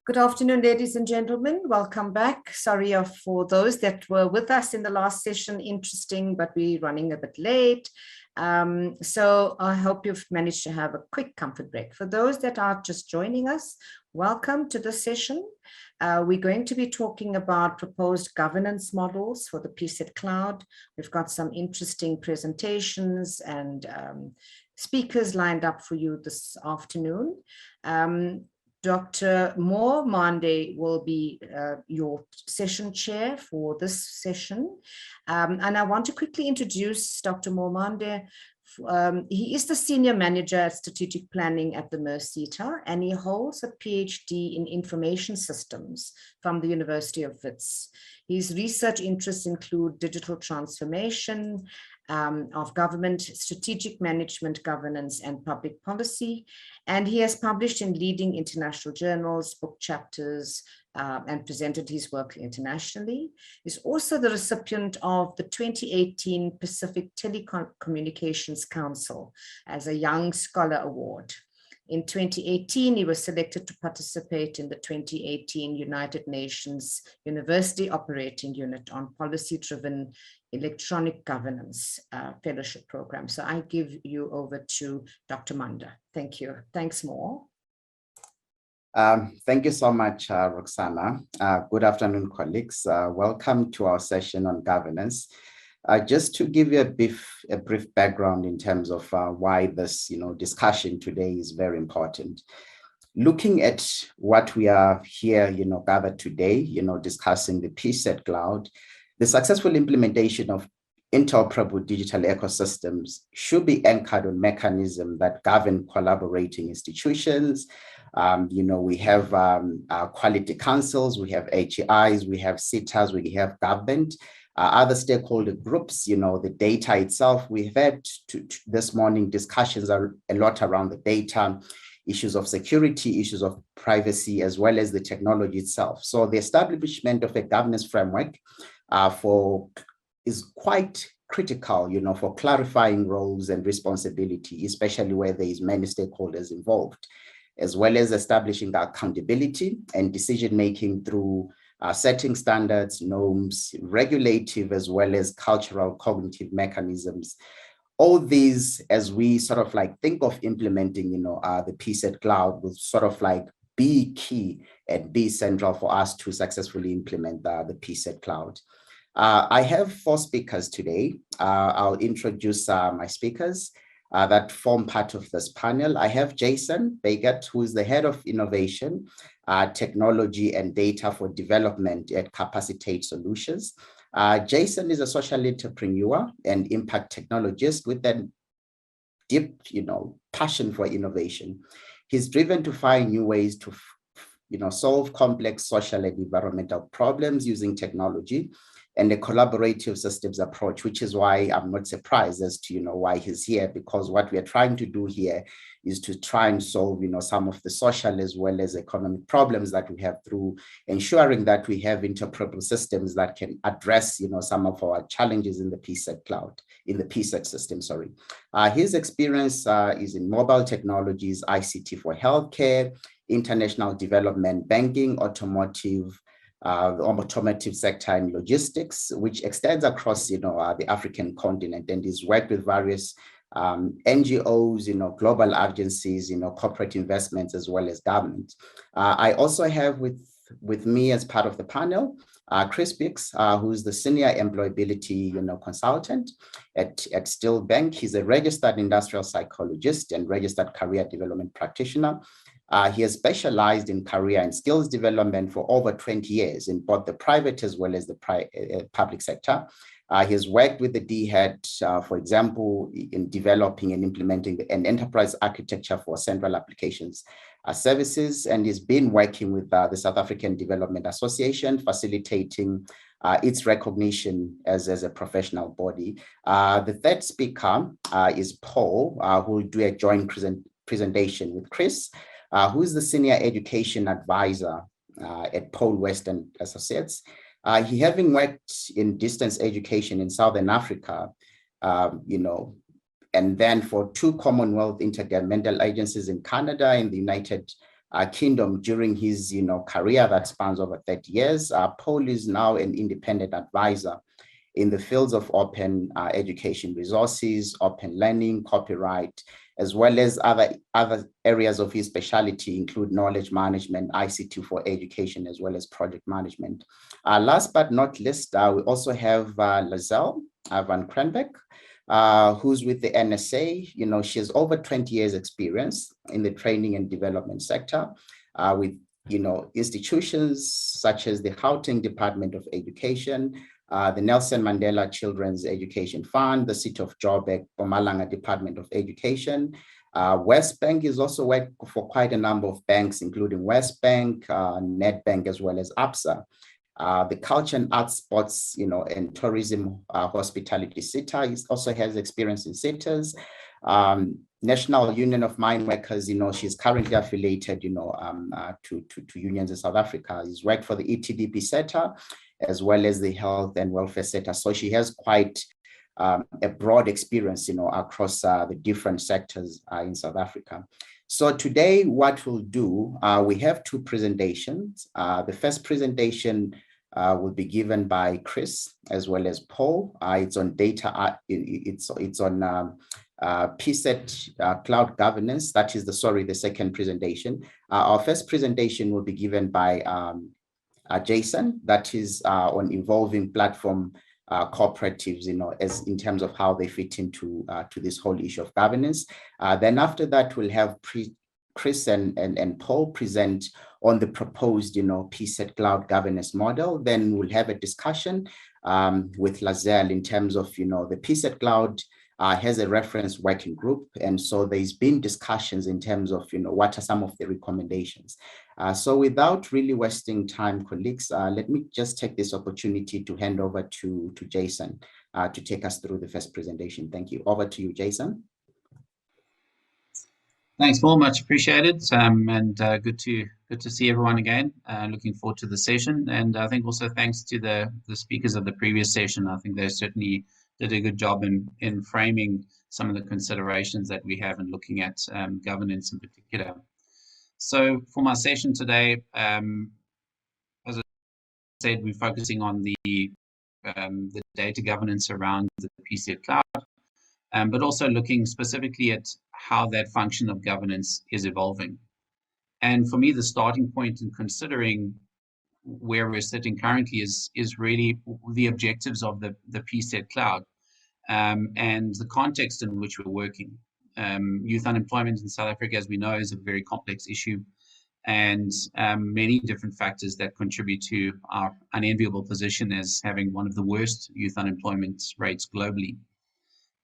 Good afternoon, ladies and gentlemen. Welcome back. Sorry for those that were with us in the last session. Interesting, but we're running a bit late. So I hope you've managed to have a quick comfort break. For those that are just joining us, welcome to the session. We're going to be talking about proposed governance models for the PSET CLOUD. We've got some interesting presentations and speakers lined up for you this afternoon. Dr. Manda will be your session chair for this session. And I want to quickly introduce Dr. Manda. He is the Senior Manager at Strategic Planning at the merSETA, and he holds a PhD in Information Systems from the University of Wits. His research interests include digital transformation of government, strategic management, governance, and public policy. And he has published in leading international journals, book chapters, and presented his work internationally. He's also the recipient of the 2018 Pacific Telecommunications Council as a Young Scholar Award. In 2018, he was selected to participate in the 2018 United Nations University Operating Unit on Policy-Driven Electronic Governance Fellowship Program. So I give you over to Dr. Manda. Thank you. Thanks, Mo. Thank you so much, Roxana. Good afternoon, colleagues. Welcome to our session on governance. Just to give you a brief background in terms of why this discussion today is very important. Looking at what we are here gathered today, discussing the PSET CLOUD, the successful implementation of interoperable digital ecosystems should be anchored on mechanisms that govern collaborating institutions. We have quality councils, we have HEIs, we have SETAs, we have government. Other stakeholder groups, the data itself. We've had this morning discussions are a lot around the data, issues of security, issues of privacy, as well as the technology itself. So the establishment of a governance framework is quite critical, for clarifying roles and responsibility, especially where there is many stakeholders involved, as well as establishing accountability and decision-making through setting standards, norms, regulative, as well as cultural cognitive mechanisms. All these, as we sort of think of implementing, the PSET CLOUD will sort of be key and be central for us to successfully implement the PSET CLOUD. I have 4 speakers today. I'll introduce my speakers that form part of this panel. I have Jason Bygates, who is the Head of Innovation, Technology and Data for Development at Capacitate Solutions. Jason is a social entrepreneur and impact technologist with a deep, passion for innovation. He's driven to find new ways to, solve complex social and environmental problems using technology and a collaborative systems approach, which is why I'm not surprised as to, why he's here, because what we are trying to do here is to try and solve, some of the social as well as economic problems that we have through ensuring that we have interoperable systems that can address, some of our challenges in the PSET CLOUD, in the PSET system, sorry. His experience is in mobile technologies, ICT for healthcare, international development, banking, automotive, the automotive sector and logistics, which extends across, the African continent, and he's worked with various NGOs, global agencies, corporate investments, as well as government. I also have with me as part of the panel, Chris Beukes, who's the Senior Employability, Consultant at Steel Bank. He's a registered industrial psychologist and registered career development practitioner. He has specialized in career and skills development for over 20 years in both the private as well as the public sector. He has worked with the DHET, for example, in developing and implementing an enterprise architecture for central applications services, and he's been working with the South African Development Association, facilitating its recognition as a professional body. The third speaker is Paul, who will do a joint presentation with Chris, who is the Senior Education Advisor at Paul West and Associates. He having worked in distance education in Southern Africa, and then for 2 Commonwealth intergovernmental agencies in Canada and the United kingdom during his career that spans over 30 years. Paul is now an independent advisor in the fields of open education resources, open learning, copyright, as well as other areas of his specialty include knowledge management, ICT for education, as well as project management. Last but not least, we also have Lazelle van Krenbeck, who's with the NSA. She has over 20 years experience in the training and development sector with institutions such as the Gauteng Department of Education, the Nelson Mandela Children's Education Fund, the City of Joburg, Mpumalanga Department of Education. Westbank is also worked for quite a number of banks, including Westbank, Nedbank, as well as ABSA. The Culture and Arts, Sports, and Tourism Hospitality SETA also has experience in SETAs. National Union of Mine Workers, she's currently affiliated, to unions in South Africa. She's worked for the ETDP SETA, as well as the Health and Welfare SETA. So she has quite a broad experience, across the different sectors in South Africa. So today, what we'll do, we have two presentations. The first presentation will be given by Chris as well as Paul. It's on data. It's on PSET cloud governance. That is the second presentation. Our first presentation will be given by Jason. That is on involving platform cooperatives, as in terms of how they fit into to this whole issue of governance. Then after that, we'll have Chris and Paul present on the proposed, PSET cloud governance model. Then we'll have a discussion with Lazelle in terms of, the PSET cloud has a reference working group. And so there's been discussions in terms of, what are some of the recommendations. So without really wasting time, colleagues, let me just take this opportunity to hand over to Jason to take us through the first presentation. Thank you. Over to you, Jason. Thanks, Paul. Much appreciated, and good to see everyone again. Looking forward to the session, and I think also thanks to the speakers of the previous session. I think they certainly did a good job in framing some of the considerations that we have in looking at governance in particular. So for my session today, as I said, we're focusing on the data governance around the PSET cloud, but also looking specifically at how that function of governance is evolving. And for me, the starting point in considering where we're sitting currently is really the objectives of the PSET cloud and the context in which we're working. Youth unemployment in South Africa, as we know, is a very complex issue, and many different factors that contribute to our unenviable position as having one of the worst youth unemployment rates globally.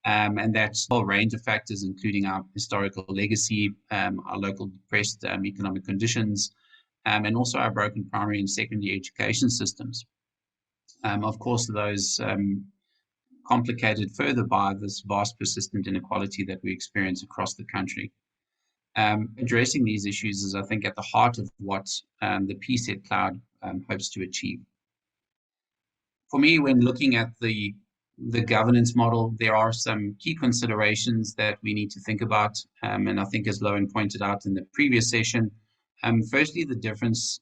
And that's a whole range of factors, including our historical legacy, our local depressed economic conditions, and also our broken primary and secondary education systems. Of course, those complicated further by this vast persistent inequality that we experience across the country. Addressing these issues is, I think, at the heart of what the PSET cloud hopes to achieve. For me, when looking at the governance model, there are some key considerations that we need to think about. And I think, as Lowen pointed out in the previous session, firstly, the difference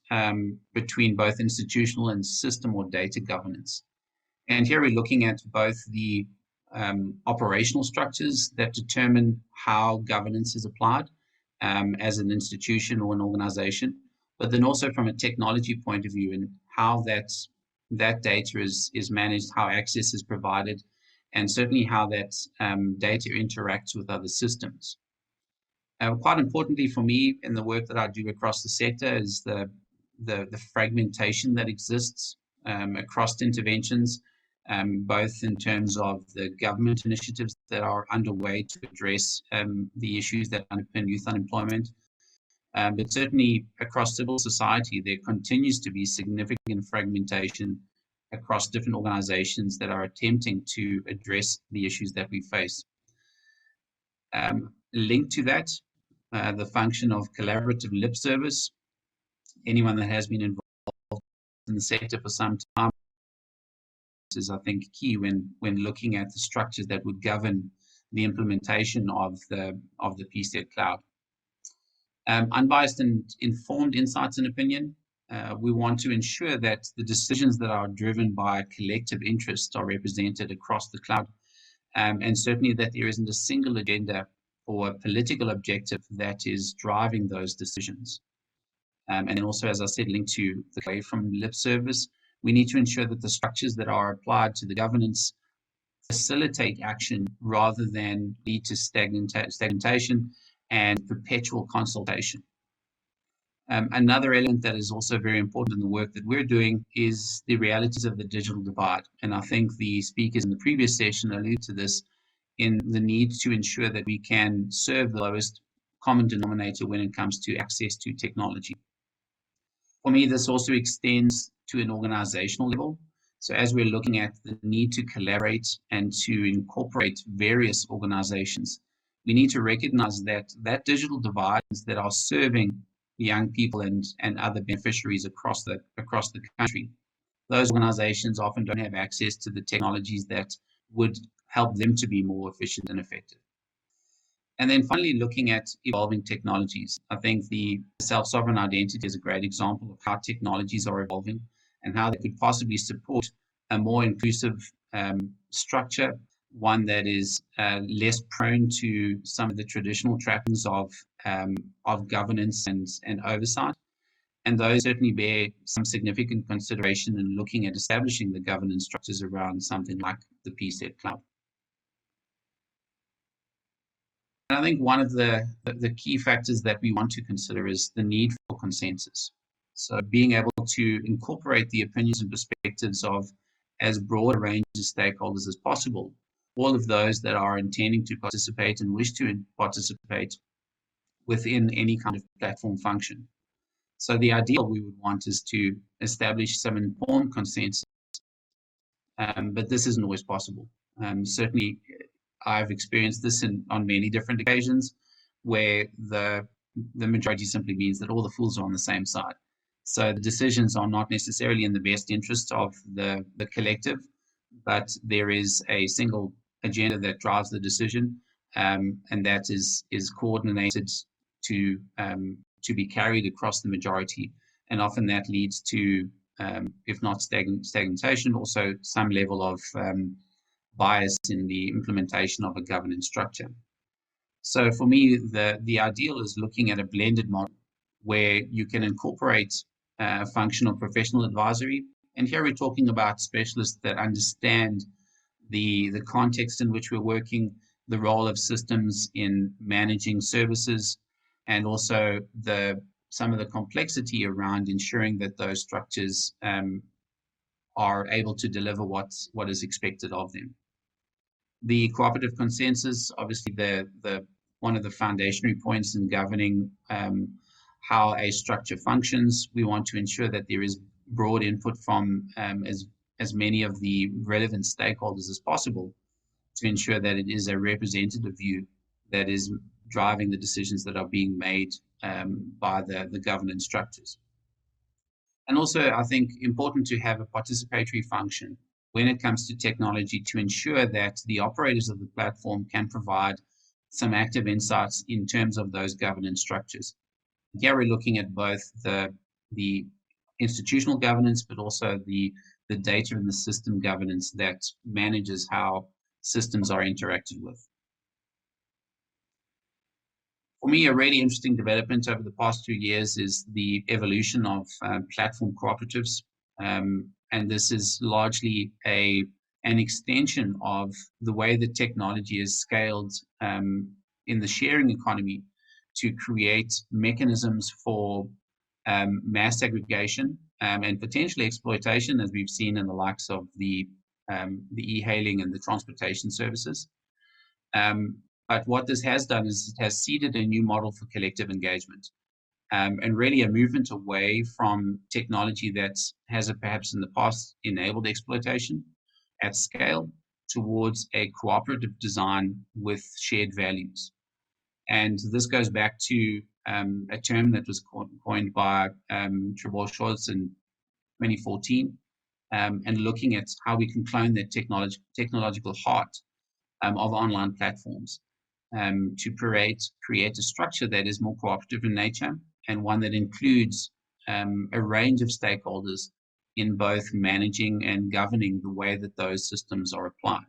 between both institutional and system or data governance. And here we're looking at both the operational structures that determine how governance is applied as an institution or an organization, but then also from a technology point of view and how that data is managed, how access is provided, and certainly how that data interacts with other systems. Quite importantly for me in the work that I do across the sector is the fragmentation that exists across interventions, both in terms of the government initiatives that are underway to address the issues that underpin youth unemployment. But certainly across civil society, there continues to be significant fragmentation across different organizations that are attempting to address the issues that we face. Linked to that, the function of collaborative lip service. Anyone that has been involved in the sector for some time is, I think, key when looking at the structures that would govern the implementation of the PSET cloud. Unbiased and informed insights and opinion. We want to ensure that the decisions that are driven by collective interests are represented across the cloud, and certainly that there isn't a single agenda or a political objective that is driving those decisions. And then also, as I said, linked to the away from lip service, we need to ensure that the structures that are applied to the governance facilitate action rather than lead to stagnation and perpetual consultation. Another element that is also very important in the work that we're doing is the realities of the digital divide. And I think the speakers in the previous session allude to this in the need to ensure that we can serve the lowest common denominator when it comes to access to technology. For me, this also extends to an organizational level. So as we're looking at the need to collaborate and to incorporate various organizations, we need to recognize that digital divides that are serving young people and other beneficiaries across the country, those organizations often don't have access to the technologies that would help them to be more efficient and effective. And then finally, looking at evolving technologies. I think the self-sovereign identity is a great example of how technologies are evolving and how they could possibly support a more inclusive structure, one that is less prone to some of the traditional trappings of governance and oversight. And those certainly bear some significant consideration in looking at establishing the governance structures around something like the PSET CLOUD. And I think one of the key factors that we want to consider is the need for consensus. So being able to incorporate the opinions and perspectives of as broad a range of stakeholders as possible, all of those that are intending to participate and wish to participate within any kind of platform function. So the ideal we would want is to establish some informed consensus, but this isn't always possible. Certainly, I've experienced this on many different occasions where the majority simply means that all the fools are on the same side. So the decisions are not necessarily in the best interest of the collective, but there is a single agenda that drives the decision, and that is coordinated to be carried across the majority. And often that leads to, if not stagnation, also some level of bias in the implementation of a governance structure. So for me, the ideal is looking at a blended model where you can incorporate functional professional advisory. And here we're talking about specialists that understand the context in which we're working, the role of systems in managing services, and also some of the complexity around ensuring that those structures are able to deliver what is expected of them. The cooperative consensus, obviously one of the foundational points in governing how a structure functions. We want to ensure that there is broad input from as many of the relevant stakeholders as possible to ensure that it is a representative view that is driving the decisions that are being made by the governance structures. And also, I think, important to have a participatory function when it comes to technology to ensure that the operators of the platform can provide some active insights in terms of those governance structures. Here we're looking at both the institutional governance, but also the data and the system governance that manages how systems are interacted with. For me, a really interesting development over the past 2 years is the evolution of platform cooperatives. And this is largely an extension of the way that technology is scaled in the sharing economy to create mechanisms for mass aggregation and potentially exploitation, as we've seen in the likes of the e-hailing and the transportation services. But what this has done is it has seeded a new model for collective engagement. And really a movement away from technology that has perhaps in the past enabled exploitation at scale towards a cooperative design with shared values. And this goes back to a term that was coined by Trevor Schultz in 2014, and looking at how we can clone the technological heart of online platforms. to create a structure that is more cooperative in nature and one that includes a range of stakeholders in both managing and governing the way that those systems are applied.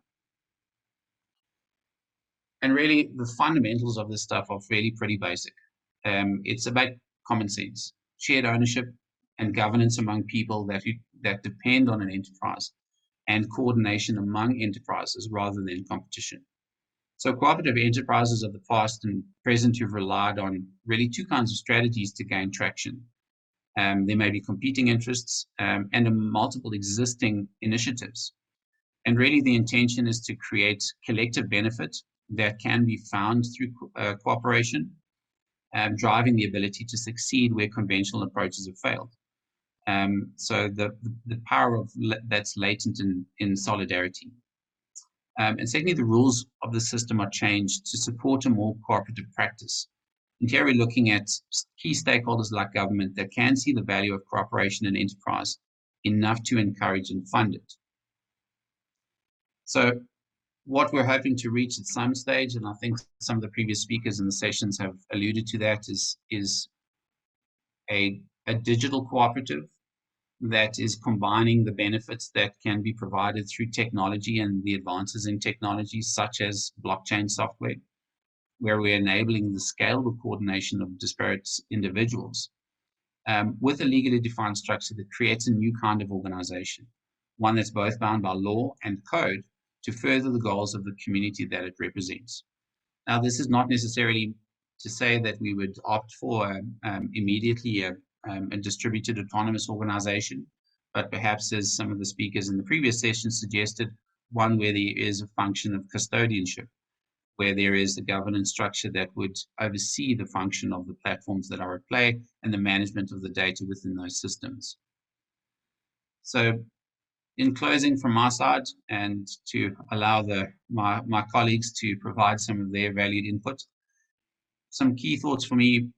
And really, the fundamentals of this stuff are really pretty basic. It's about common sense, shared ownership, and governance among people that depend on an enterprise, and coordination among enterprises rather than competition. So cooperative enterprises of the past and present have relied on really two kinds of strategies to gain traction. There may be competing interests and multiple existing initiatives. And really the intention is to create collective benefit that can be found through cooperation, driving the ability to succeed where conventional approaches have failed. So the power of that's latent in solidarity. And secondly, the rules of the system are changed to support a more cooperative practice. And here we're looking at key stakeholders like government that can see the value of cooperation and enterprise enough to encourage and fund it. So what we're hoping to reach at some stage, and I think some of the previous speakers in the sessions have alluded to that, is a digital cooperative that is combining the benefits that can be provided through technology and the advances in technology such as blockchain software, where we're enabling the scalable coordination of disparate individuals with a legally defined structure that creates a new kind of organization, one that's both bound by law and code to further the goals of the community that it represents. Now, this is not necessarily to say that we would opt for immediately a distributed autonomous organization, but perhaps, as some of the speakers in the previous session suggested, one where there is a function of custodianship, where there is a governance structure that would oversee the function of the platforms that are at play and the management of the data within those systems. So in closing from my side, and to allow my colleagues to provide some of their valued input, some key thoughts for me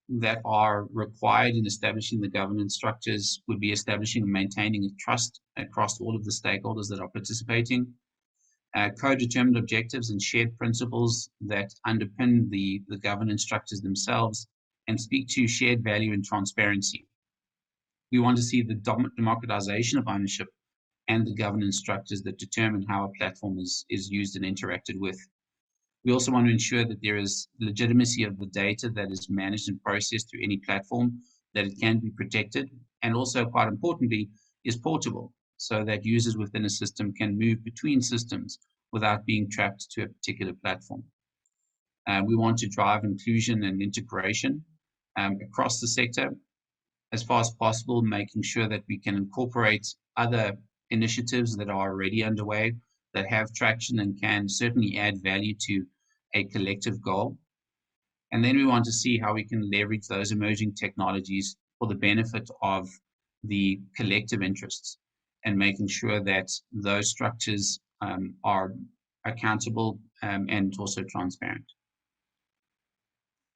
that are required in establishing the governance structures would be establishing and maintaining a trust across all of the stakeholders that are participating, co-determined objectives and shared principles that underpin the governance structures themselves and speak to shared value and transparency. We want to see the democratization of ownership and the governance structures that determine how a platform is used and interacted with. We also want to ensure that there is legitimacy of the data that is managed and processed through any platform, that it can be protected, and also, quite importantly, is portable, so that users within a system can move between systems without being trapped to a particular platform. We want to drive inclusion and integration across the sector as far as possible, making sure that we can incorporate other initiatives that are already underway that have traction and can certainly add value to a collective goal. And then we want to see how we can leverage those emerging technologies for the benefit of the collective interests, and making sure that those structures are accountable and also transparent.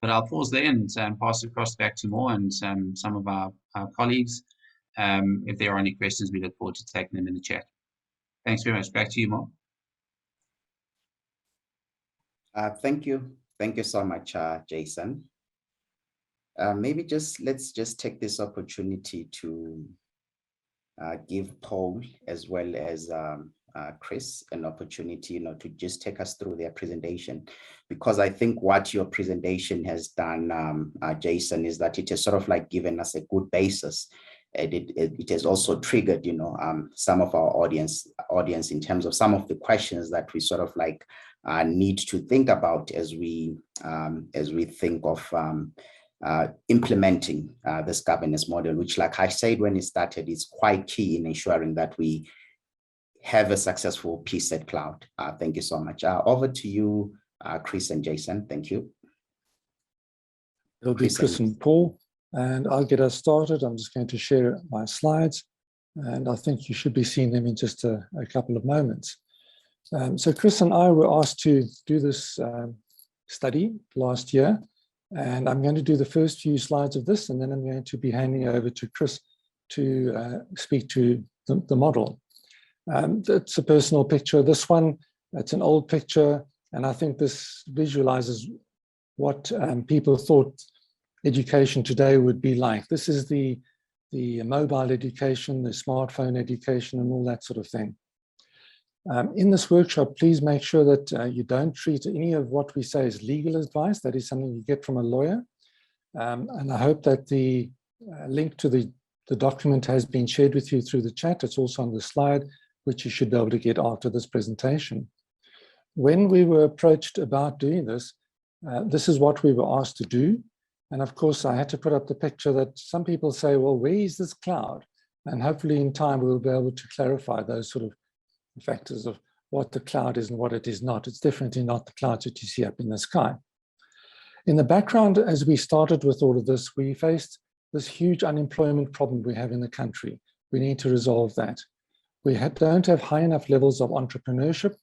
But I'll pause there and pass across back to Mo and some of our colleagues. If there are any questions, we look forward to taking them in the chat. Thanks very much. Back to you, Mo. Thank you. Thank you so much, Jason. Maybe let's just take this opportunity to give Paul as well as Chris an opportunity, to just take us through their presentation, because I think what your presentation has done, Jason, is that it has sort of like given us a good basis. And it has also triggered, some of our audience in terms of some of the questions that we sort of like need to think about as we think of implementing this governance model, which, like I said when it started, is quite key in ensuring that we have a successful PSET cloud. Thank you so much. Over to you, Chris and Jason. Thank you. It'll be Chris and Paul, and I'll get us started. I'm just going to share my slides, and I think you should be seeing them in just a couple of moments. So Chris and I were asked to do this study last year, and I'm going to do the first few slides of this, and then I'm going to be handing over to Chris to speak to the model. It's a personal picture. This one, it's an old picture. And I think this visualizes what people thought education today would be like. This is the mobile education, the smartphone education, and all that sort of thing. In this workshop, please make sure that you don't treat any of what we say as legal advice. That is something you get from a lawyer. And I hope that the link to the document has been shared with you through the chat. It's also on the slide, which you should be able to get after this presentation. When we were approached about doing this, this is what we were asked to do. And of course, I had to put up the picture that some people say, well, where is this cloud? And hopefully in time, we'll be able to clarify those sort of factors of what the cloud is and what it is not. It's definitely not the clouds that you see up in the sky. In the background, as we started with all of this, we faced this huge unemployment problem we have in the country. We need to resolve that. We don't have high enough levels of entrepreneurship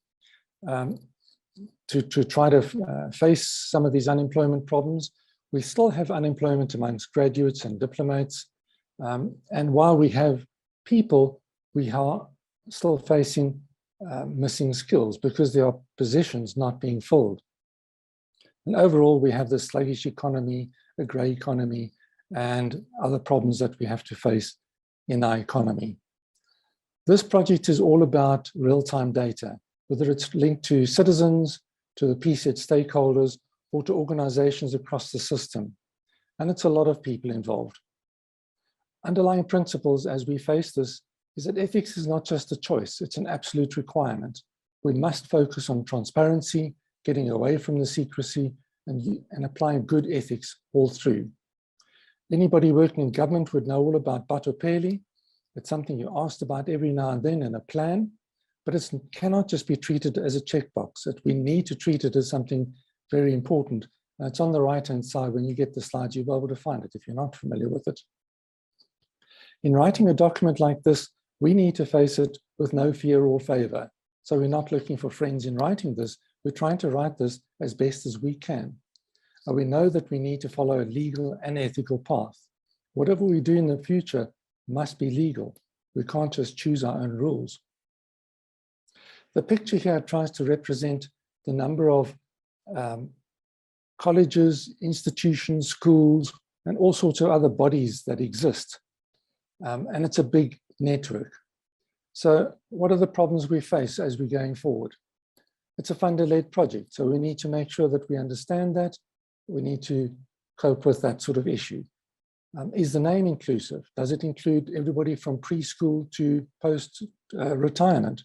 to try to face some of these unemployment problems. We still have unemployment amongst graduates and diplomats. And while we have people, we are still facing missing skills because there are positions not being filled. And overall, we have this sluggish economy, a grey economy, and other problems that we have to face in our economy. This project is all about real-time data, whether it's linked to citizens, to the PSET stakeholders, or to organizations across the system. And it's a lot of people involved. Underlying principles as we face this is that ethics is not just a choice, it's an absolute requirement. We must focus on transparency, getting away from the secrecy, and applying good ethics all through. Anybody working in government would know all about Batopeli. It's something you're asked about every now and then in a plan, but it cannot just be treated as a checkbox. That we need to treat it as something very important. And it's on the right-hand side. When you get the slides, you'll be able to find it if you're not familiar with it. In writing a document like this, we need to face it with no fear or favor. So we're not looking for friends in writing this. We're trying to write this as best as we can. And we know that we need to follow a legal and ethical path. Whatever we do in the future must be legal. We can't just choose our own rules. The picture here tries to represent the number of colleges, institutions, schools, and all sorts of other bodies that exist. And it's a big network. So what are the problems we face as we're going forward? It's a funder-led project, so we need to make sure that we understand that. We need to cope with that sort of issue. Is the name inclusive? Does it include everybody from preschool to post-retirement?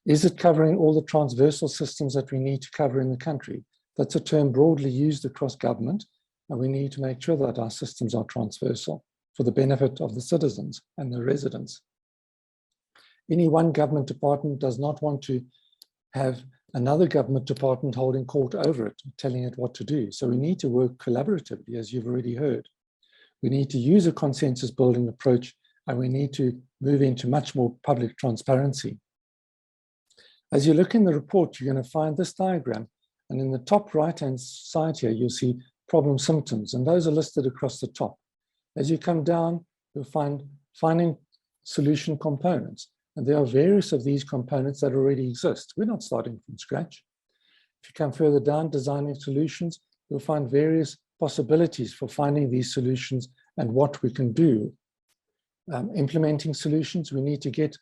Is it covering all the transversal systems that we need to cover in the country? That's a term broadly used across government, and we need to make sure that our systems are transversal for the benefit of the citizens and the residents. Any one government department does not want to have another government department holding court over it, telling it what to do. So we need to work collaboratively, as you've already heard. We need to use a consensus building approach, and we need to move into much more public transparency. As you look in the report, you're going to find this diagram. And in the top right-hand side here, you'll see problem symptoms, and those are listed across the top. As you come down, you'll find finding solution components. And there are various of these components that already exist. We're not starting from scratch. If you come further down, designing solutions, you'll find various possibilities for finding these solutions and what we can do. Implementing solutions, we need to get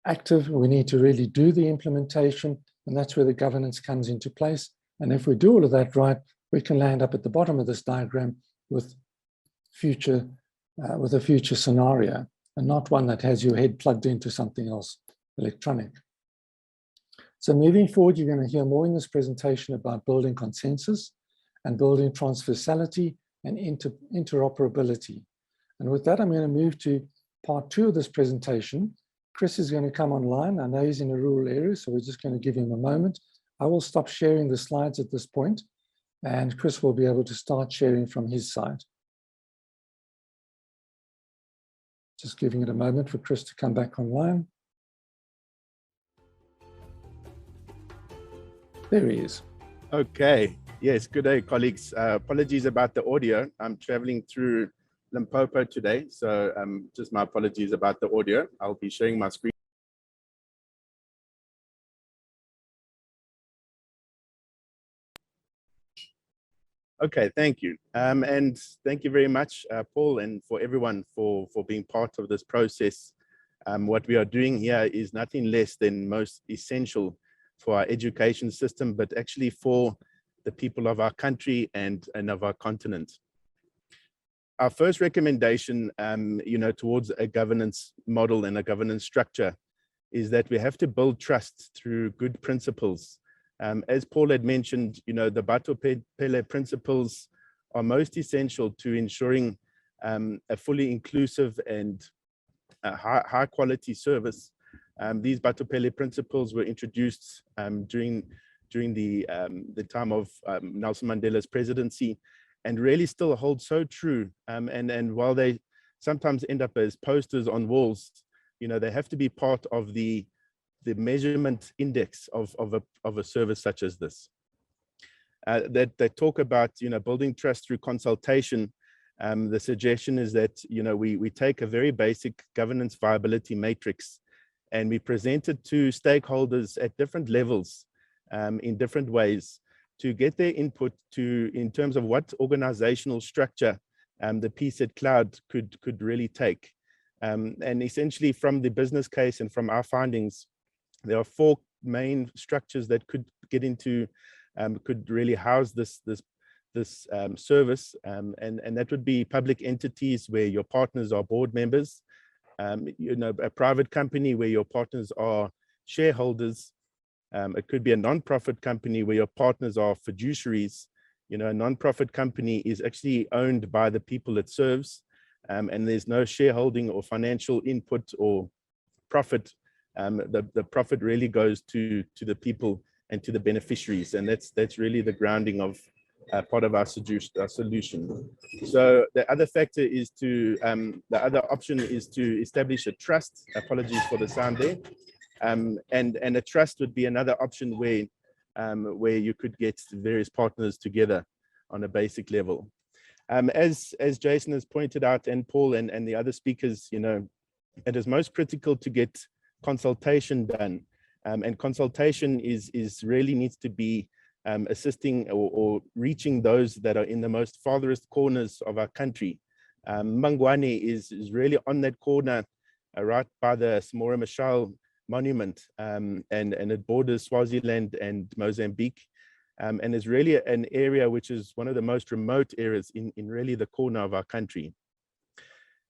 active. We need to really do the implementation, and that's where the governance comes into place. And if we do all of that right, we can land up at the bottom of this diagram with a future scenario, and not one that has your head plugged into something else electronic. So moving forward, you're going to hear more in this presentation about building consensus and building transversality and interoperability. And with that, I'm going to move to part 2 of this presentation. Chris is going to come online. I know he's in a rural area, so we're just going to give him a moment. I will stop sharing the slides at this point, and Chris will be able to start sharing from his side. Just giving it a moment for Chris to come back online. There he is. Okay. Yes, good day, colleagues. Apologies about the audio. I'm traveling through Limpopo today, so just my apologies about the audio. I'll be sharing my screen. Okay, thank you. And thank you very much, Paul, and for everyone for being part of this process. What we are doing here is nothing less than most essential for our education system, but actually for the people of our country and of our continent. Our first recommendation, towards a governance model and a governance structure is that we have to build trust through good principles. As Paul had mentioned, the Bato Pele principles are most essential to ensuring a fully inclusive and high quality service. These Bato Pele principles were introduced during the time of Nelson Mandela's presidency, and really still hold so true. And while they sometimes end up as posters on walls, they have to be part of the measurement index of a service such as this. That they talk about, building trust through consultation. The suggestion is that, we take a very basic governance viability matrix and we present it to stakeholders at different levels in different ways to get their input in terms of what organizational structure the PSET CLOUD could really take. And essentially from the business case and from our findings, there are 4 main structures that could get into, could really house this service, and that would be public entities where your partners are board members, a private company where your partners are shareholders. It could be a non-profit company where your partners are fiduciaries. A non-profit company is actually owned by the people it serves, and there's no shareholding or financial input or profit. The profit really goes to the people and to the beneficiaries, and that's really the grounding of part of our solution. So the other factor is the other option is to establish a trust. Apologies for the sound there. And a trust would be another option where you could get various partners together on a basic level. As Jason has pointed out, and Paul and the other speakers, it is most critical to get consultation done, and consultation is really needs to be assisting or reaching those that are in the most farthest corners of our country. Mangwane is really on that corner, right by the Samora Machel monument, and it borders Swaziland and Mozambique, and is really an area which is one of the most remote areas in really the corner of our country.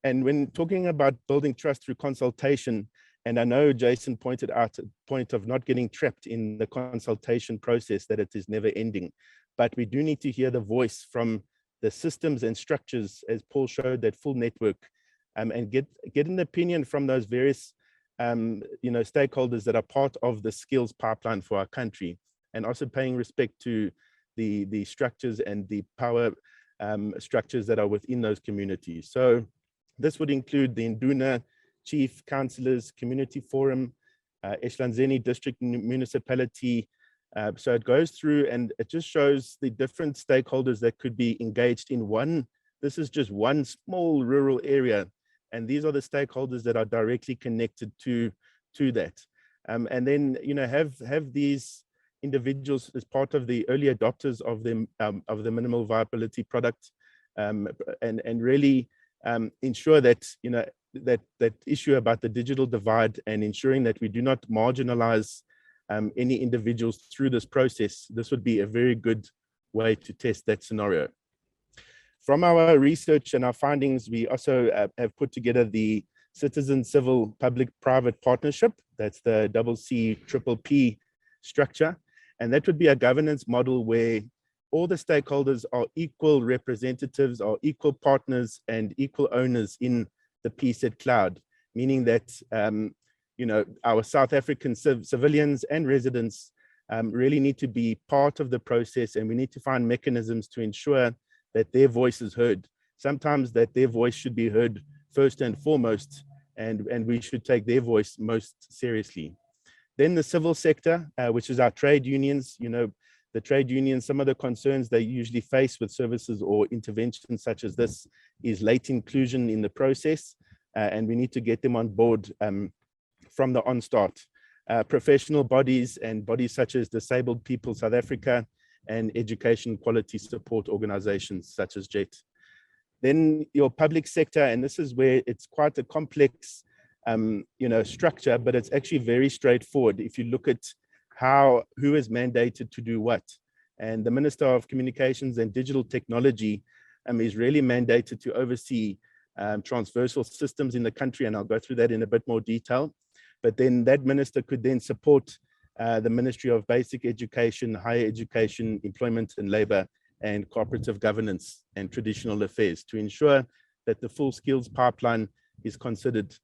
And when talking about building trust through consultation, and I know Jason pointed out the point of not getting trapped in the consultation process, that it is never ending, but we do need to hear the voice from the systems and structures, as Paul showed, that full network, and get an opinion from those various stakeholders that are part of the skills pipeline for our country, and also paying respect to the structures and the power structures that are within those communities. So this would include the Nduna, chief councillors, community forum, Eslanzeni district municipality. So it goes through and it just shows the different stakeholders that could be engaged in one. This is just one small rural area, and these are the stakeholders that are directly connected to that. And then have these individuals as part of the early adopters of the minimal viability product, and really ensure that that issue about the digital divide, and ensuring that we do not marginalize any individuals through this process. This would be a very good way to test that scenario. From our research and our findings, we also have put together the Citizen Civil Public Private Partnership. That's the CCPP structure. And that would be a governance model where all the stakeholders are equal representatives, are equal partners and equal owners in the PSET CLOUD, meaning that our South African civilians and residents really need to be part of the process, and we need to find mechanisms to ensure that their voice is heard. Sometimes that their voice should be heard first and foremost, and we should take their voice most seriously. Then the civil sector, which is our trade unions. The trade unions, some of the concerns they usually face with services or interventions such as this is late inclusion in the process, and we need to get them on board from the onstart. Professional bodies and bodies such as Disabled People South Africa and education quality support organizations such as JET. Then your public sector, and this is where it's quite a complex structure, but it's actually very straightforward if you look at who is mandated to do what. And the Minister of Communications and Digital Technology is really mandated to oversee transversal systems in the country, and I'll go through that in a bit more detail. But then that minister could then support the Ministry of Basic Education, Higher Education, Employment and Labour, and Cooperative Governance and Traditional Affairs to ensure that the full skills pipeline is considered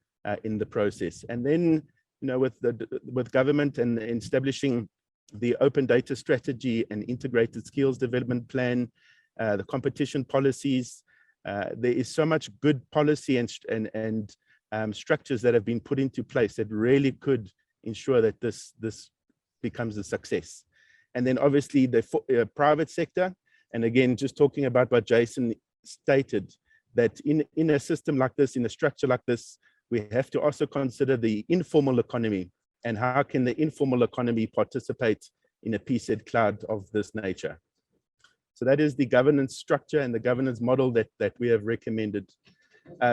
in the process. And then, with government and establishing the open data strategy and integrated skills development plan, the competition policies, there is so much good policy and structures that have been put into place that really could ensure that this becomes a success. And then obviously the private sector, and again, just talking about what Jason stated, that in a system like this, in a structure like this, we have to also consider the informal economy and how can the informal economy participate in a PSET cloud of this nature. So that is the governance structure and the governance model that we have recommended.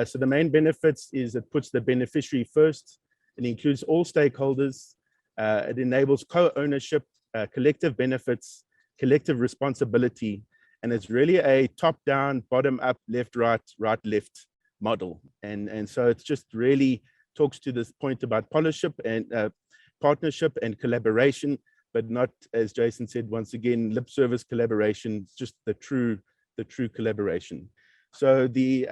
So the main benefits is it puts the beneficiary first. It includes all stakeholders. It enables co-ownership, collective benefits, collective responsibility, and it's really a top-down, bottom-up, left-right, right-left model. And so it's just really talks to this point about partnership and collaboration, but not, as Jason said, once again, lip service collaboration, just the true collaboration. So we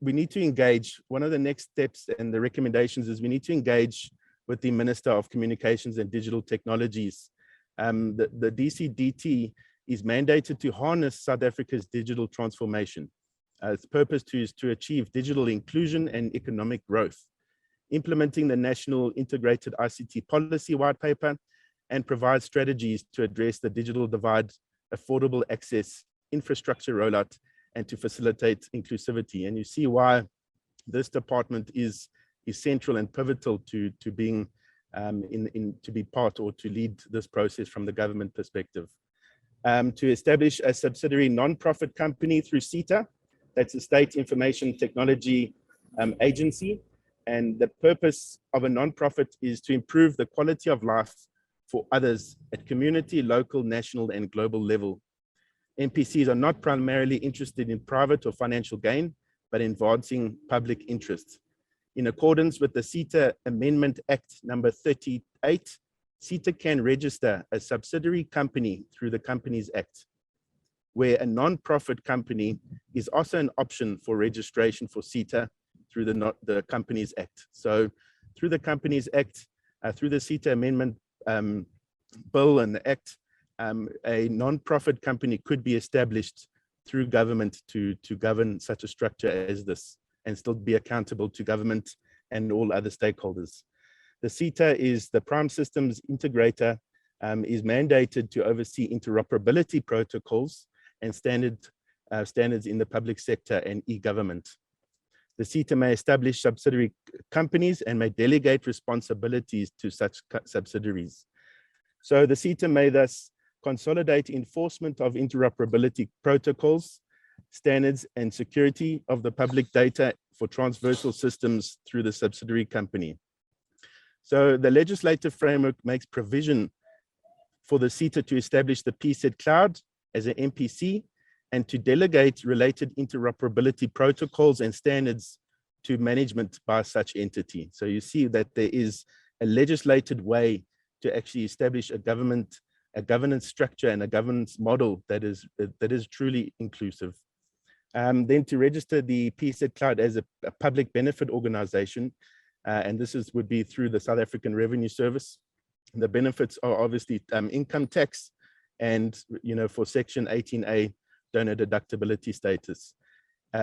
need to engage. One of the next steps and the recommendations is we need to engage with the Minister of Communications and Digital Technologies. The DCDT is mandated to harness South Africa's digital transformation. Its purpose is to achieve digital inclusion and economic growth, implementing the National Integrated ICT Policy White Paper, and provide strategies to address the digital divide, affordable access, infrastructure rollout, and to facilitate inclusivity. And you see why this department is central and pivotal to being to be part or to lead this process from the government perspective. To establish a subsidiary non-profit company through SETA, that's a State Information Technology Agency. And the purpose of a non-profit is to improve the quality of life for others at community, local, national, and global level. NPCs are not primarily interested in private or financial gain, but in advancing public interest. In accordance with the SETA Amendment Act number 38, SETA can register a subsidiary company through the Companies Act, where a non-profit company is also an option for registration for SETA through the Companies Act. So through the Companies Act, through the SETA Amendment Bill and the Act, a non-profit company could be established through government to govern such a structure as this and still be accountable to government and all other stakeholders. The SETA is the prime systems integrator, is mandated to oversee interoperability protocols and standards in the public sector and e-government. The SETA may establish subsidiary companies and may delegate responsibilities to such subsidiaries. So the SETA may thus consolidate enforcement of interoperability protocols, standards, and security of the public data for transversal systems through the subsidiary company. So the legislative framework makes provision for the SETA to establish the PSET CLOUD as an MPC and to delegate related interoperability protocols and standards to management by such entity. So you see that there is a legislated way to actually establish a governance structure and a governance model that is truly inclusive. Then to register the PSET CLOUD as a public benefit organization, and this would be through the South African Revenue Service. The benefits are obviously income tax and, for Section 18A, donor deductibility status.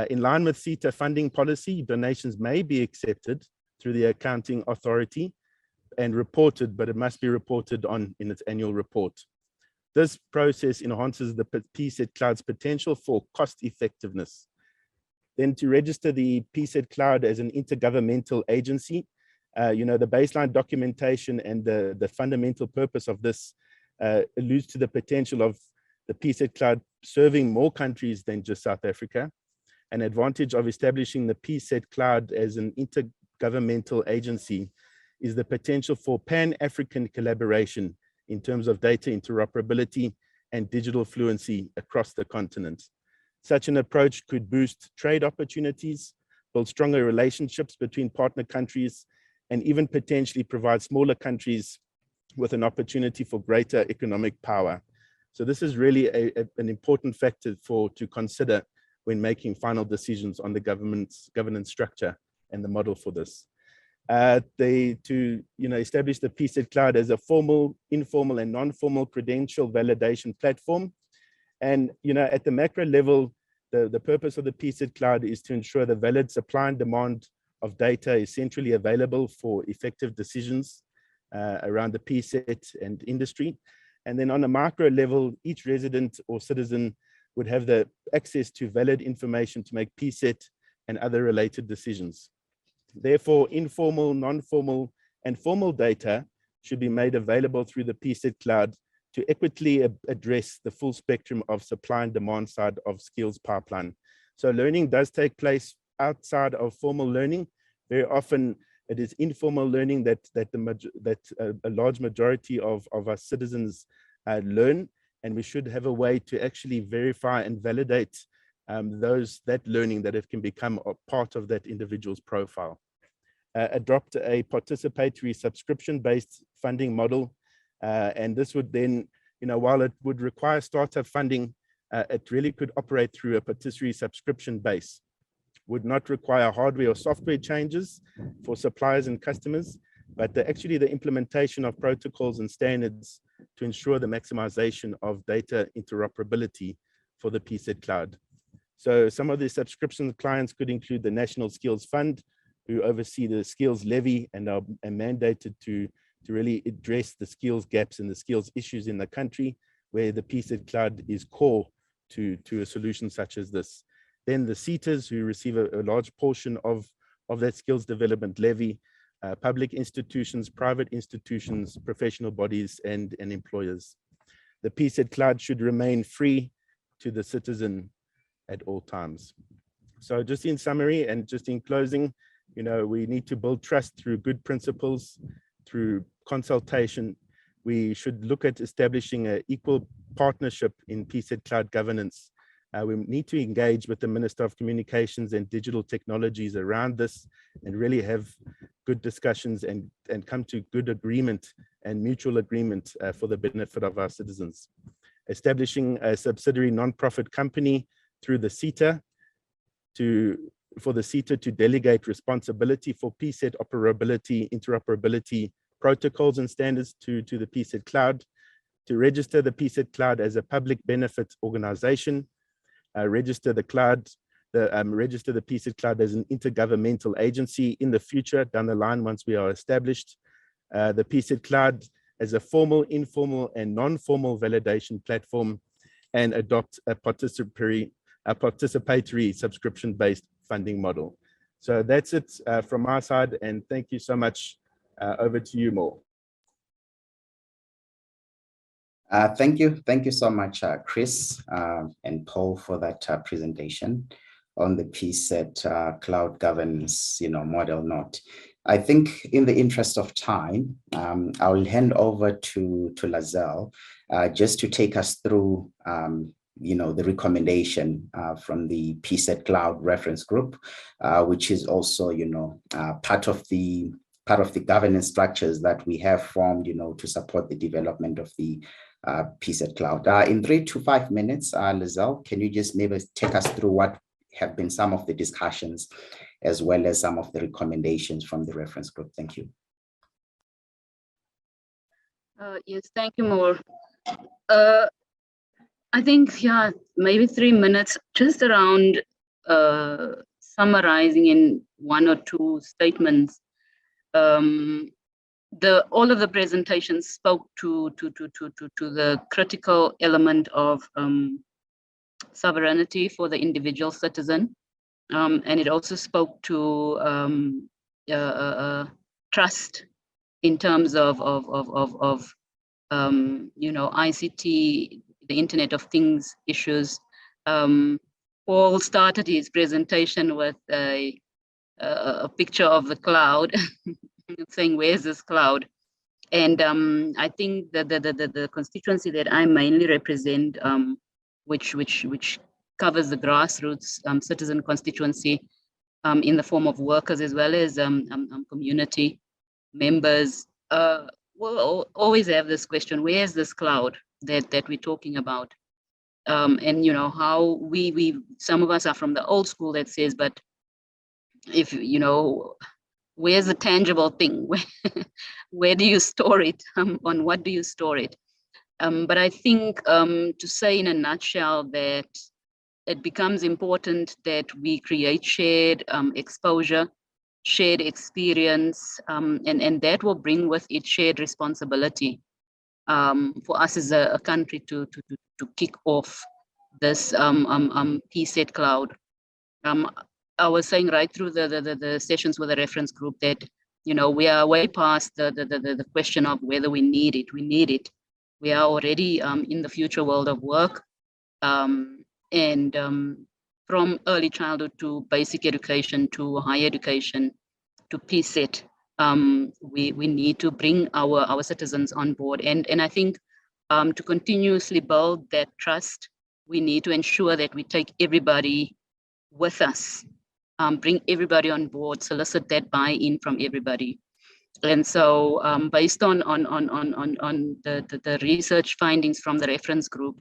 In line with SETA funding policy, donations may be accepted through the accounting authority and reported, but it must be reported on in its annual report. This process enhances the PSET CLOUD's potential for cost effectiveness. Then to register the PSET CLOUD as an intergovernmental agency, the baseline documentation and the fundamental purpose of this alludes to the potential of the PSET Cloud serving more countries than just South Africa. An advantage of establishing the PSET Cloud as an intergovernmental agency is the potential for Pan-African collaboration in terms of data interoperability and digital fluency across the continent. Such an approach could boost trade opportunities, build stronger relationships between partner countries, and even potentially provide smaller countries with an opportunity for greater economic power. So this is really an important factor to consider when making final decisions on the governance structure and the model for this. To establish the PSET Cloud as a formal, informal, and non-formal credential validation platform. And at the macro level, the purpose of the PSET Cloud is to ensure the valid supply and demand of data is centrally available for effective decisions around the PSET and industry. And then on a micro level, each resident or citizen would have the access to valid information to make PSET and other related decisions. Therefore, informal, non-formal, and formal data should be made available through the PSET Cloud to equitably address the full spectrum of supply and demand side of skills pipeline. So learning does take place outside of formal learning. Very often it is informal learning that a large majority of our citizens learn, and we should have a way to actually verify and validate that learning, that it can become a part of that individual's profile. Adopt a participatory subscription-based funding model, and this would then, while it would require startup funding, it really could operate through a participatory subscription base. Would not require hardware or software changes for suppliers and customers, but actually the implementation of protocols and standards to ensure the maximization of data interoperability for the PSET Cloud. So some of the subscription clients could include the National Skills Fund, who oversee the skills levy and are mandated to really address the skills gaps and the skills issues in the country, where the PSET Cloud is core to a solution such as this. Then the SETAs, who receive a large portion of that skills development levy, public institutions, private institutions, professional bodies, and employers. The PSET Cloud should remain free to the citizen at all times. So just in summary and just in closing, we need to build trust through good principles, through consultation. We should look at establishing an equal partnership in PSET Cloud governance. We need to engage with the Minister of Communications and Digital Technologies around this and really have good discussions and come to good agreement and mutual agreement for the benefit of our citizens. Establishing a subsidiary non-profit company through the SETA for the SETA to delegate responsibility for PSET interoperability protocols and standards to the PSET Cloud, to register the PSET Cloud as a public benefit organization, register the PSET Cloud as an intergovernmental agency in the future down the line once we are established, the PSET Cloud as a formal, informal, and non-formal validation platform, and adopt a participatory subscription-based funding model. So that's it from my side, and thank you so much. Over to you, Mo. Thank you so much, Chris and Paul, for that presentation on the PSET Cloud governance, model note. I think in the interest of time, I will hand over to Lazelle just to take us through, the recommendation from the PSET Cloud reference group, which is also, part of the governance structures that we have formed, to support the development of the PSET Cloud. In 3 to 5 minutes, Lazelle, can you just maybe take us through what have been some of the discussions as well as some of the recommendations from the reference group? Thank you. Yes, thank you, Mo. I think, maybe 3 minutes just around summarizing in 1 or 2 statements. All of the presentations spoke to the critical element of sovereignty for the individual citizen, and it also spoke to trust in terms of you know, ICT, the Internet of Things issues. Paul started his presentation with a picture of the cloud, saying, "Where's this cloud?" And I think that the constituency that I mainly represent, which covers the grassroots citizen constituency in the form of workers as well as community members, will always have this question: where's this cloud that we're talking about? And you know how we some of us are from the old school that says, but if you know, where's the tangible thing? Where do you store it? On what do you store it? But I think to say in a nutshell that it becomes important that we create shared exposure, shared experience, and that will bring with it shared responsibility for us as a country to kick off this PSET CLOUD. I was saying right through the sessions with the reference group that, you know, we are way past the question of whether we need it. We need it. We are already in the future world of work, and from early childhood to basic education to higher education to PSET, we need to bring our citizens on board. And I think to continuously build that trust, we need to ensure that we take everybody with us, bring everybody on board, solicit that buy-in from everybody. And so based on the research findings from the reference group,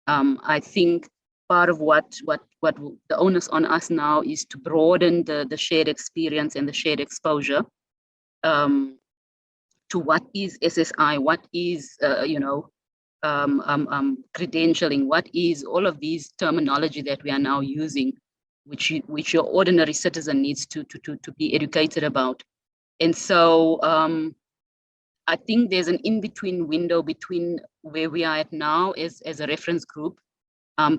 I think part of what the onus on us now is to broaden the shared experience and the shared exposure to what is SSI, what is you know, credentialing, what is all of these terminology that we are now using, which your ordinary citizen needs to be educated about. And so I think there's an in-between window between where we are at now as a reference group,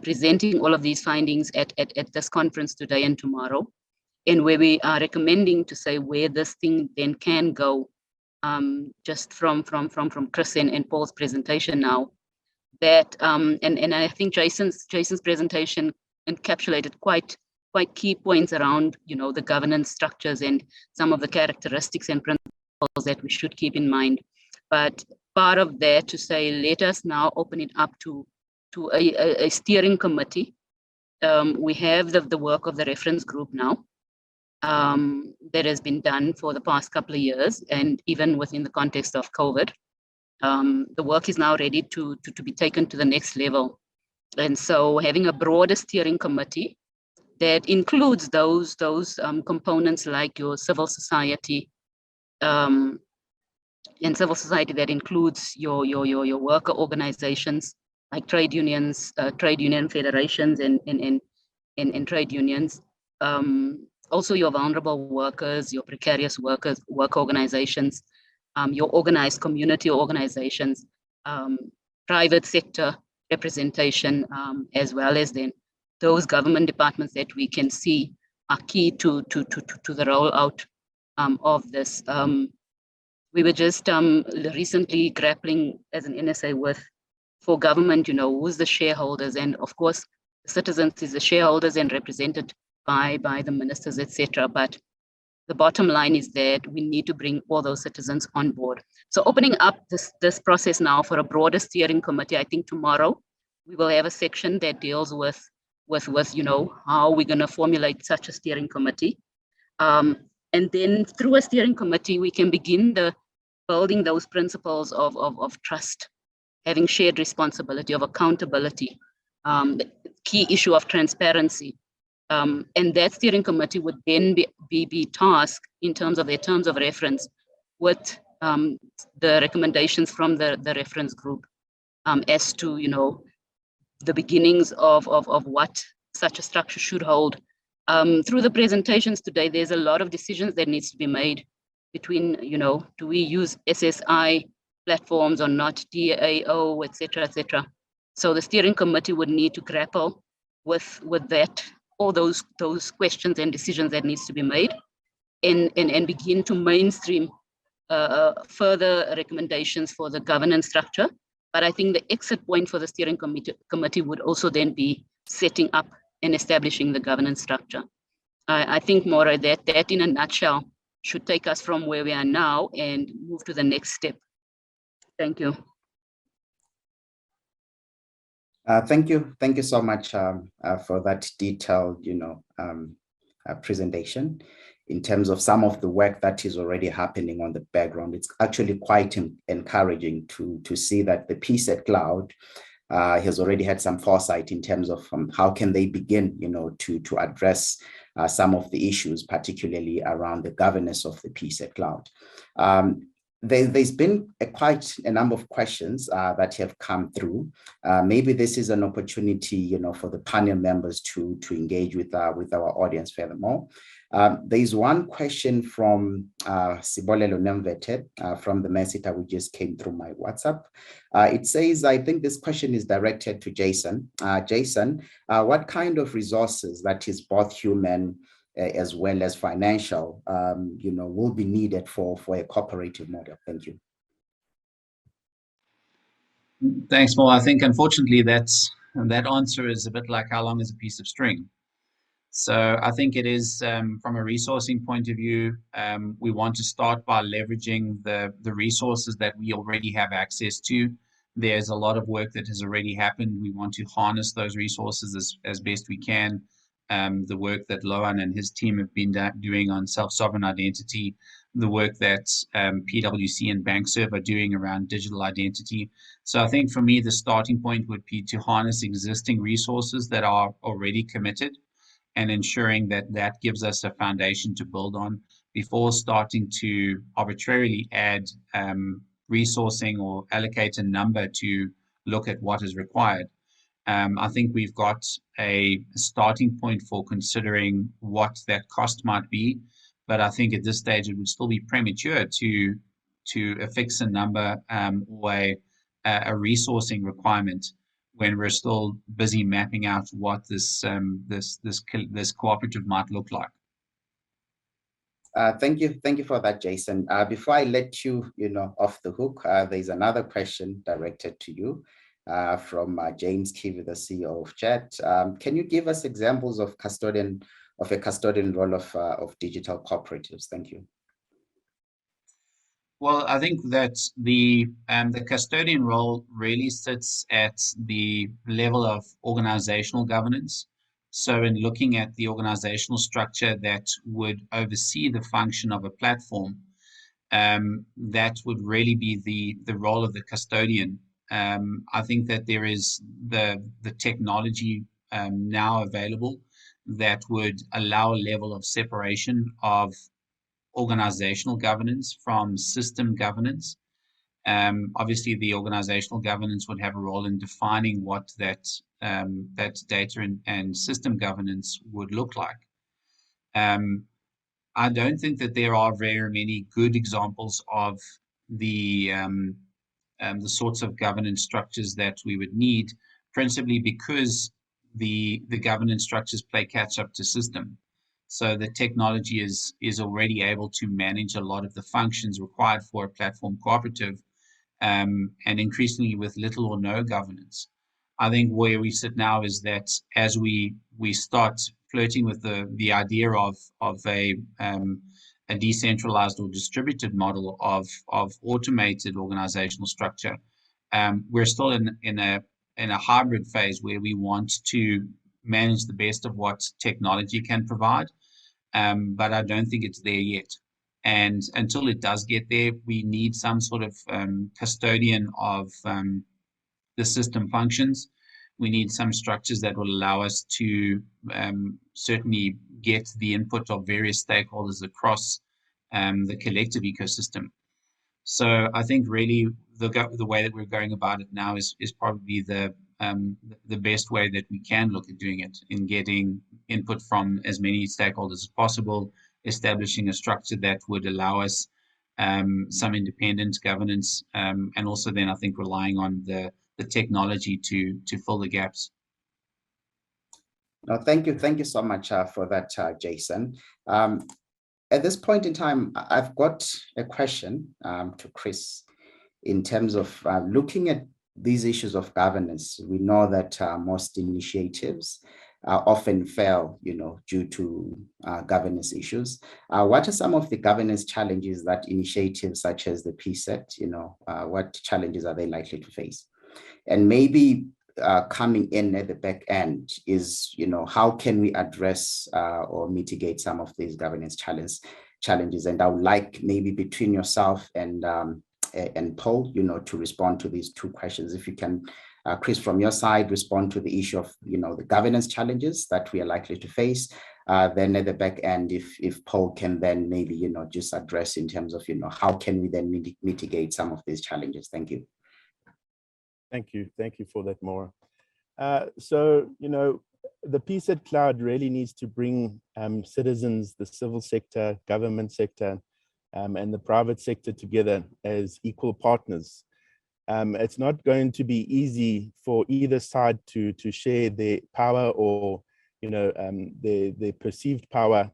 presenting all of these findings at this conference today and tomorrow, and where we are recommending to say where this thing then can go, just from Chris and Paul's presentation now. That and I think Jason's presentation encapsulated quite key points around, you know, the governance structures and some of the characteristics and principles that we should keep in mind. But part of that to say, let us now open it up to a steering committee. We have the work of the reference group now that has been done for the past couple of years, and even within the context of COVID. The work is now ready to be taken to the next level. And so having a broader steering committee that includes those components like your civil society, and civil society that includes your worker organizations like trade unions, trade union federations and trade unions. Also your vulnerable workers, your precarious workers, work organizations, your organized community organizations, private sector representation, as well as then those government departments that we can see are key to the rollout of this. We were just recently grappling as an NSA with, for government, you know, who's the shareholders, and of course, the citizens is the shareholders and represented by the ministers, etc. But the bottom line is that we need to bring all those citizens on board. So opening up this process now for a broader steering committee, I think tomorrow we will have a section that deals with you know, how we're going to formulate such a steering committee. And then through a steering committee, we can begin building those principles of trust, having shared responsibility, of accountability, the key issue of transparency. And that steering committee would then be tasked in terms of their terms of reference with the recommendations from the reference group as to, you know, the beginnings of what such a structure should hold. Through the presentations today, there's a lot of decisions that needs to be made between, you know, do we use SSI platforms or not, DAO, etc., etc. So the steering committee would need to grapple with that, all those questions and decisions that needs to be made, and begin to mainstream further recommendations for the governance structure. But I think the exit point for the steering committee would also then be setting up and establishing the governance structure. I think, Maura, that in a nutshell should take us from where we are now and move to the next step. Thank you. Thank you so much for that detailed, presentation. In terms of some of the work that is already happening on the background, it's actually quite encouraging to see that the PSET CLOUD has already had some foresight in terms of how can they begin, to address some of the issues, particularly around the governance of the PSET CLOUD. There's been quite a number of questions that have come through. Maybe this is an opportunity, for the panel members to engage with our audience furthermore. There's one question from Sibolelo Nemvete from the merSETA, which just came through my WhatsApp. It says, I think this question is directed to Jason. Jason, what kind of resources, that is both human as well as financial, will be needed for a cooperative model? Thank you. Thanks, Mo. I think unfortunately that answer is a bit like how long is a piece of string. So I think it is from a resourcing point of view, we want to start by leveraging the resources that we already have access to. There's a lot of work that has already happened. We want to harness those resources as best we can. The work that Loan and his team have been doing on self-sovereign identity, the work that PwC and BankServe are doing around digital identity. So I think for me, the starting point would be to harness existing resources that are already committed and ensuring that that gives us a foundation to build on before starting to arbitrarily add resourcing or allocate a number to look at what is required. I think we've got a starting point for considering what that cost might be, but I think at this stage it would still be premature to affix a number or a resourcing requirement when we're still busy mapping out what this cooperative might look like. Thank you for that, Jason. Before I let you, off the hook, there's another question directed to you. From James Kivi, the CEO of Chat. Can you give us examples of a custodian role of digital cooperatives? Thank you. Well, I think that the custodian role really sits at the level of organizational governance. So in looking at the organizational structure that would oversee the function of a platform, that would really be the role of the custodian. I think that there is the technology now available that would allow a level of separation of organizational governance from system governance. Obviously, the organizational governance would have a role in defining what that data and system governance would look like. I don't think that there are very many good examples of the sorts of governance structures that we would need, principally because the governance structures play catch up to system. So the technology is already able to manage a lot of the functions required for a platform cooperative, and increasingly with little or no governance. I think where we sit now is that as we start flirting with the idea of a decentralized or distributed model of automated organizational structure, we're still in a hybrid phase where we want to manage the best of what technology can provide, but I don't think it's there yet. And until it does get there, we need some sort of custodian of the system functions. We need some structures that will allow us to certainly get the input of various stakeholders across the collective ecosystem. So I think really the way that we're going about it now is probably the best way that we can look at doing it, in getting input from as many stakeholders as possible, establishing a structure that would allow us some independent governance, and also then I think relying on the technology to fill the gaps. No, thank you so much for that, Jason. At this point in time, I've got a question to Chris in terms of looking at these issues of governance. We know that most initiatives often fail, due to governance issues. What are some of the governance challenges that initiatives such as the PSET, what challenges are they likely to face? And maybe coming in at the back end is, how can we address or mitigate some of these governance challenges? And I would like maybe between yourself and Paul, to respond to these two questions. If you can, Chris, from your side, respond to the issue of, the governance challenges that we are likely to face. Then at the back end, if Paul can then maybe, just address in terms of, how can we then mitigate some of these challenges? Thank you. Thank you for that, Maura. So, the PSET Cloud really needs to bring citizens, the civil sector, government sector, and the private sector together as equal partners. It's not going to be easy for either side to share their power or, their perceived power,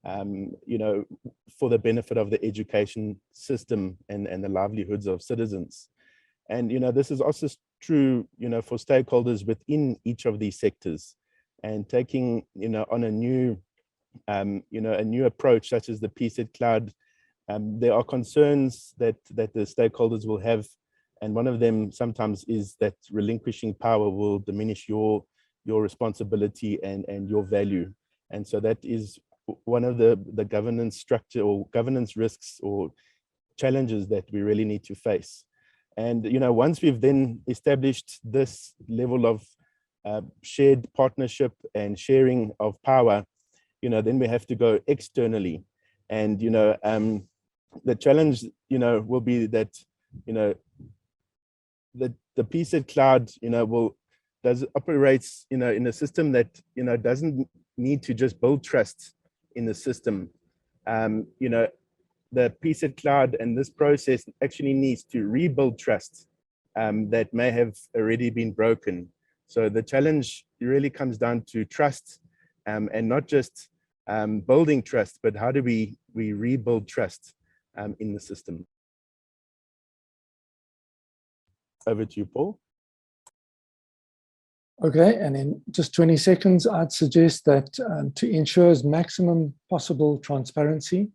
for the benefit of the education system and the livelihoods of citizens. And, this is also true, for stakeholders within each of these sectors, and taking, on a new, a new approach such as the PSET Cloud. There are concerns that the stakeholders will have, and one of them sometimes is that relinquishing power will diminish your responsibility and your value. And so that is one of the governance structure or governance risks or challenges that we really need to face. And once we've then established this level of shared partnership and sharing of power, then we have to go externally. And the challenge will be that the PSET Cloud operates in a system that doesn't need to just build trust in the system. The PSET Cloud and this process actually needs to rebuild trust that may have already been broken. So the challenge really comes down to trust, and not just building trust, but how do we rebuild trust in the system? Over to you, Paul. Okay, and in just 20 seconds, I'd suggest that to ensure maximum possible transparency,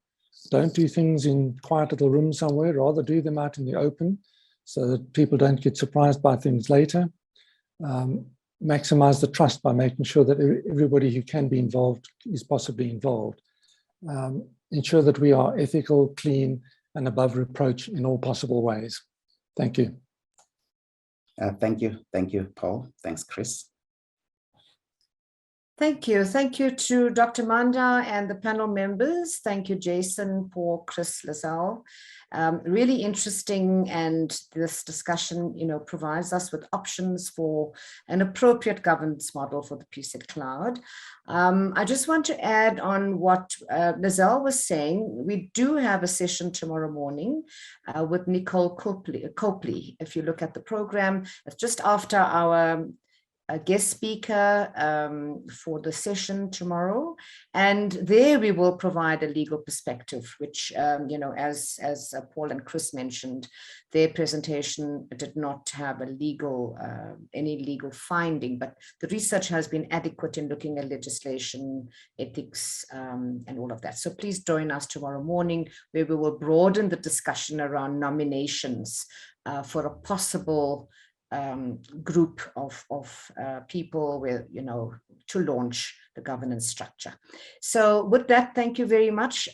don't do things in quiet little rooms somewhere, rather do them out in the open so that people don't get surprised by things later. Maximize the trust by making sure that everybody who can be involved is possibly involved. Ensure that we are ethical, clean, and above reproach in all possible ways. Thank you. Thank you, Paul. Thanks, Chris. Thank you. Thank you to Dr. Manda and the panel members. Thank you, Jason, Paul, Chris, Lizelle. Really interesting, and this discussion, provides us with options for an appropriate governance model for the PSET Cloud. I just want to add on what Lizelle was saying. We do have a session tomorrow morning with Nicole Copley. If you look at the program, it's just after our a guest speaker for the session tomorrow, and there we will provide a legal perspective, which as Paul and Chris mentioned, their presentation did not have a legal any legal finding, but the research has been adequate in looking at legislation, ethics, and all of that. So please join us tomorrow morning, where we will broaden the discussion around nominations for a possible group of people with, to launch the governance structure. So with that, thank you very much.